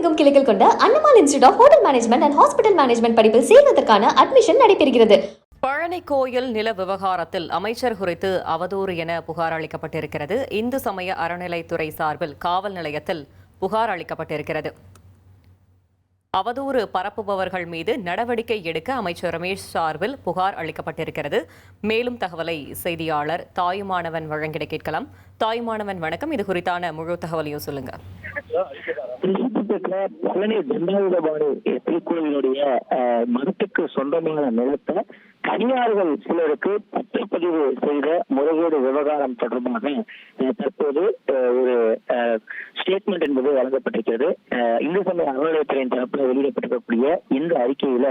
எங்கும் கிளைகள் கொண்ட Annamalai institute of hotel management and hospital management படிப்பில் சேர்வதற்கான அட்மிஷன் நடைபெறுகிறது. பழனி கோயில் நில விவகாரத்தில் அமைச்சர் குறித்து அவதூறு என புகார் அளிக்கப்பட்டிருக்கிறது. இந்து சமய அறநிலைத்துறை சார்பில் காவல் நிலையத்தில் புகார் அளிக்கப்பட்டிருக்கிறது. அவதூறு பரப்புபவர்கள் மீது நடவடிக்கை எடுக்க அமைச்சர் ரமேஷ் சார்பில் புகார் அளிக்கப்பட்டிருக்கிறது. மேலும் தகவலை செய்தியாளர் தாயுமானவன் வழங்கிட கேட்கலாம். தாயுமானவன் வணக்கம். இது குறித்தான முழு தகவலையும் சொல்லுங்க. பழனி தண்டாயுதபாணி திருக்கோயிலுடைய மதத்துக்கு சொந்தமான நிலத்தை தனியார்கள் சிலருக்கு பத்திரப்பதிவு செய்த முறைகேடு விவகாரம் தொடர்பாக தற்போது ஒரு ஸ்டேட்மெண்ட் என்பது வழங்கப்பட்டிருக்கிறது. இந்து சமய அறநிலையத்துறையின் தரப்பில் வெளியிடப்பட்டிருக்கக்கூடிய இந்த அறிக்கையில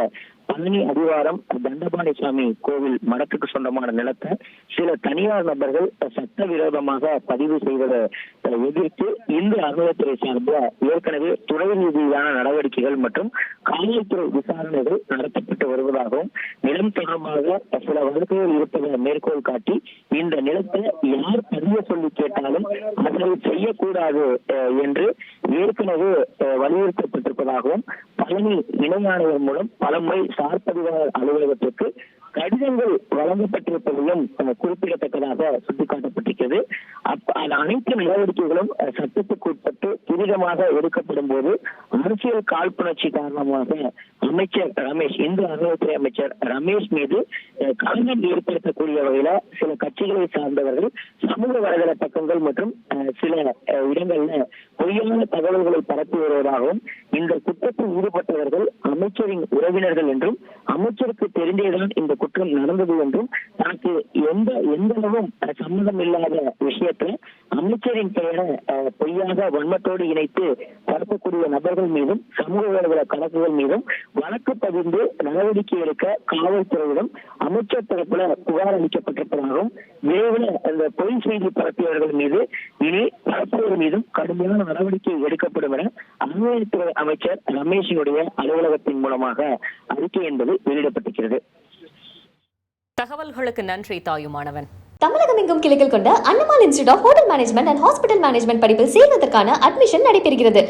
பழனி அடிவாரம் தண்டபாணி சுவாமி கோவில் மடத்துக்கு சொந்தமான நிலத்தை சில தனியார் நபர்கள் சட்டவிரோதமாக பதிவு செய்வதை எதிர்த்து இந்து அறநிலையத்துறை சார்பில் ஏற்கனவே துறை ரீதியிலான நடவடிக்கைகள் மற்றும் காவல்துறை விசாரணைகள் நடத்தப்பட்டு வருவதாகவும் நிலம் தொடர்பாக சில வழக்குகள் இருப்பதை மேற்கோள் காட்டி இந்த நிலத்தை யார் பதிய சொல்லி கேட்டாலும் அதை செய்யக்கூடாது என்று ஏற்கனவே வலியுறுத்தப்பட்டிருப்பதாகவும் பழனி இணை ஆணையர் மூலம் பலமுறை சார் பதிவாளர் அலுவலகத்திற்கு கடிதங்கள் வழங்கப்பட்டிருப்பதையும் குறிப்பிடத்தக்கதாக சுட்டிக்காட்டப்பட்டிருக்கிறது. அனைத்து நடவடிக்கைகளும் சட்டத்துக்கு உட்பட்டு துரிதமாக எடுக்கப்படும் போது அரசியல் காழ்ப்புணர்ச்சி காரணமாக அமைச்சர் ரமேஷ், இந்து அறநிலையத்துறை அமைச்சர் ரமேஷ் மீது களங்கம் ஏற்படுத்தக்கூடிய வகையில சில கட்சிகளை சார்ந்தவர்கள் சமூக வலைதள பக்கங்கள் மற்றும் சில இடங்கள்ல பொய்யான தகவல்களை பரப்பி வருவதாகவும் இந்த குற்றத்தில் ஈடுபட்டவர்கள் அமைச்சரின் உறவினர்கள் என்றும் அமைச்சருக்கு தெரிந்தேதான் இந்த குற்றம் நடந்தது என்றும் தனக்கு எந்தளவும் சம்மதம் இல்லாத விஷயத்துல அமைச்சரின் பெயரை பொய்யாக வன்மத்தோடு இணைத்து பரப்பக்கூடிய நபர்கள் மீதும் சமூக வலைதள கணக்குகள் மீதும் வழக்கு பதிந்து நடவடிக்கை எடுக்க காவல்துறையிடம் அமைச்சர் தரப்புல புகார் அளிக்கப்பட்டிருப்பதாகவும் விரைவில் அந்த பொய் செய்தி பரப்பியவர்கள் மீது இனி பரப்புவர் மீதும் கடுமையான நடவடிக்கை எடுக்கப்படும் என அறநிலையத்துறை அமைச்சர் ரமேஷினுடைய அலுவலகத்தின் மூலமாக அறிக்கை என்பது வெளியிடப்பட்டிருக்கிறது. தகவல்களுக்கு நன்றி தாயுமானவன். தமிழகம் எங்கும் கிளைகள் கொண்ட Annamalai institute of hotel management and hospital management படிப்பில் சேர்வதற்கான அட்மிஷன் நடைபெறுகிறது.